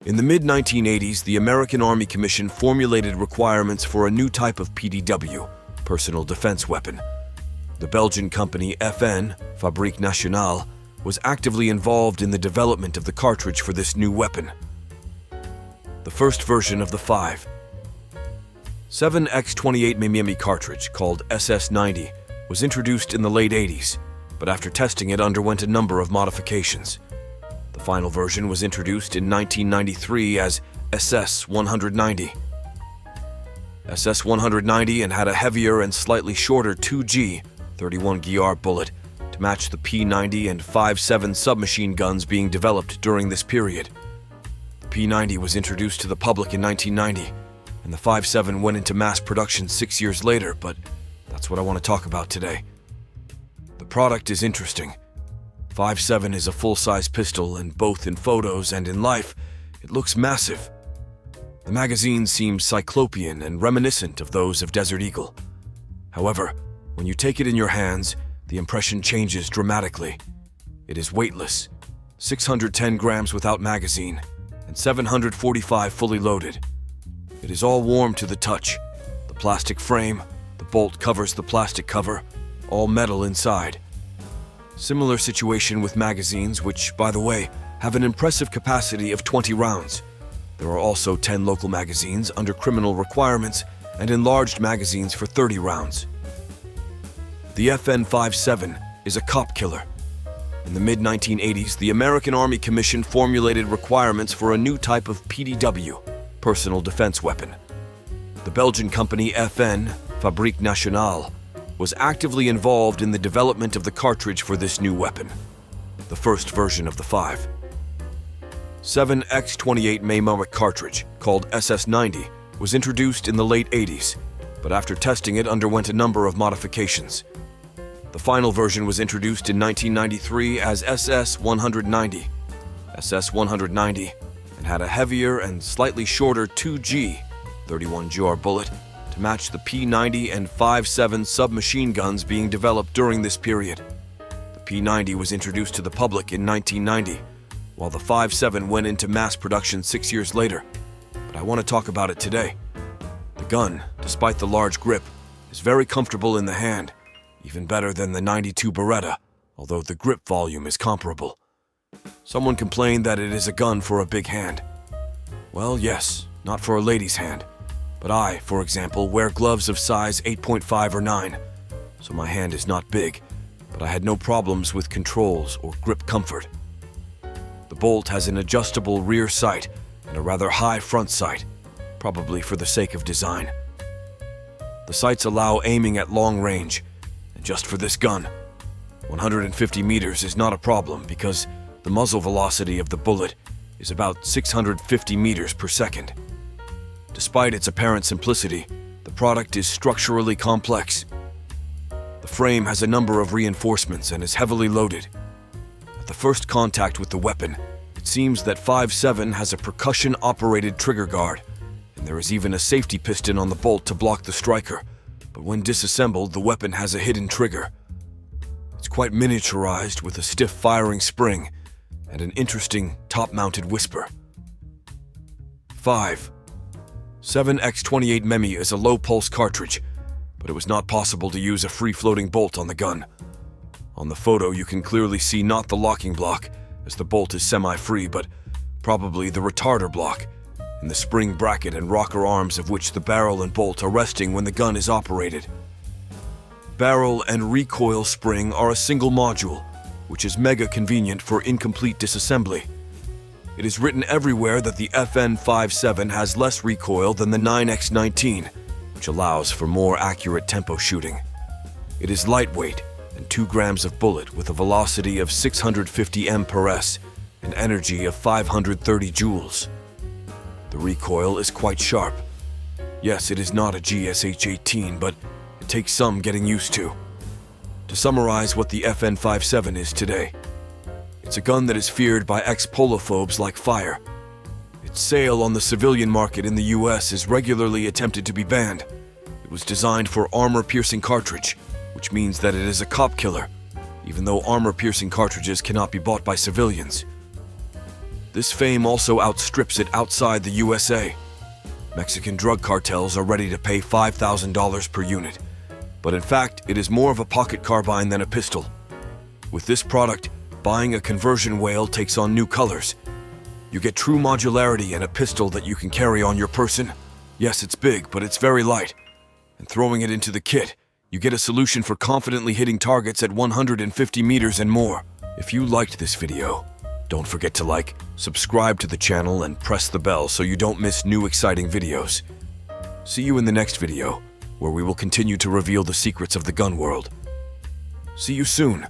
In the mid-1980s, the American Army Commission formulated requirements for a new type of PDW, personal defense weapon. The Belgian company seveN, Fabrique Nationale, was actively involved in the development of the cartridge for this new weapon. The first version of the seveN X28mm cartridge, called SS90, was introduced in the late 80s, but after testing it underwent a number of modifications. The final version was introduced in 1993 as SS190. SS190 and had a heavier and slightly shorter 2G 31GR bullet to match the P90 and 5.7 submachine guns being developed during this period. The P90 was introduced to the public in 1990, and the 5.7 went into mass production 6 years later, but that's what I want to talk about today. The product is interesting. 5.7 is a full-size pistol, and both in photos and in life, it looks massive. The magazine seems cyclopean and reminiscent of those of Desert Eagle. However, when you take it in your hands, the impression changes dramatically. It is weightless, 610 grams without magazine, and 745 fully loaded. It is all warm to the touch. The plastic frame, the bolt covers the plastic cover, all metal inside. Similar situation with magazines, which, by the way, have an impressive capacity of 20 rounds. There are also 10 local magazines under criminal requirements and enlarged magazines for 30 rounds. The seveN 5.7 is a cop killer. In the mid-1980s, the American Army Commission formulated requirements for a new type of PDW, personal defense weapon. The Belgian company seveN, Fabrique Nationale, was actively involved in the development of the cartridge for this new weapon, the first version of the seveN X28mm cartridge, called SS90, was introduced in the late 80s, but after testing it underwent a number of modifications. The final version was introduced in 1993 as SS190, and had a heavier and slightly shorter 2G 31GR bullet to match the P90 and 5.7 submachine guns being developed during this period. The P90 was introduced to the public in 1990, while the 5.7 went into mass production 6 years later. But I want to talk about it today. The gun, despite the large grip, is very comfortable in the hand, even better than the 92 Beretta, although the grip volume is comparable. Someone complained that it is a gun for a big hand. Well, yes, not for a lady's hand. But I, for example, wear gloves of size 8.5 or 9, so my hand is not big, but I had no problems with controls or grip comfort. The bolt has an adjustable rear sight and a rather high front sight, probably for the sake of design. The sights allow aiming at long range, and just for this gun, 150 meters is not a problem because the muzzle velocity of the bullet is about 650 meters per second. Despite its apparent simplicity, the product is structurally complex. The frame has a number of reinforcements and is heavily loaded. At the first contact with the weapon, it seems that 5.7 has a percussion-operated trigger guard, and there is even a safety piston on the bolt to block the striker, but when disassembled, the weapon has a hidden trigger. It's quite miniaturized with a stiff firing spring and an interesting top-mounted whisper. 5. seveN X28mm is a low-pulse cartridge, but it was not possible to use a free-floating bolt on the gun. On the photo, you can clearly see not the locking block, as the bolt is semi-free, but probably the retarder block, and the spring bracket and rocker arms of which the barrel and bolt are resting when the gun is operated. Barrel and recoil spring are a single module, which is mega convenient for incomplete disassembly. It is written everywhere that the seveN 5.7 has less recoil than the 9x19, which allows for more accurate tempo shooting. It is lightweight and 2 grams of bullet with a velocity of 650 m/s and energy of 530 joules. The recoil is quite sharp. Yes, it is not a GSH-18, but it takes some getting used to. To summarize what the seveN 5.7 is today, it's a gun that is feared by ex-polophobes like fire. Its sale on the civilian market in the US is regularly attempted to be banned. It was designed for armor-piercing cartridge, which means that it is a cop killer, even though armor-piercing cartridges cannot be bought by civilians. This fame also outstrips it outside the USA. Mexican drug cartels are ready to pay $5,000 per unit, but in fact, it is more of a pocket carbine than a pistol. With this product, buying a conversion whale takes on new colors. You get true modularity and a pistol that you can carry on your person. Yes, it's big, but it's very light. And throwing it into the kit, you get a solution for confidently hitting targets at 150 meters and more. If you liked this video, don't forget to like, subscribe to the channel, and press the bell so you don't miss new exciting videos. See you in the next video, where we will continue to reveal the secrets of the gun world. See you soon.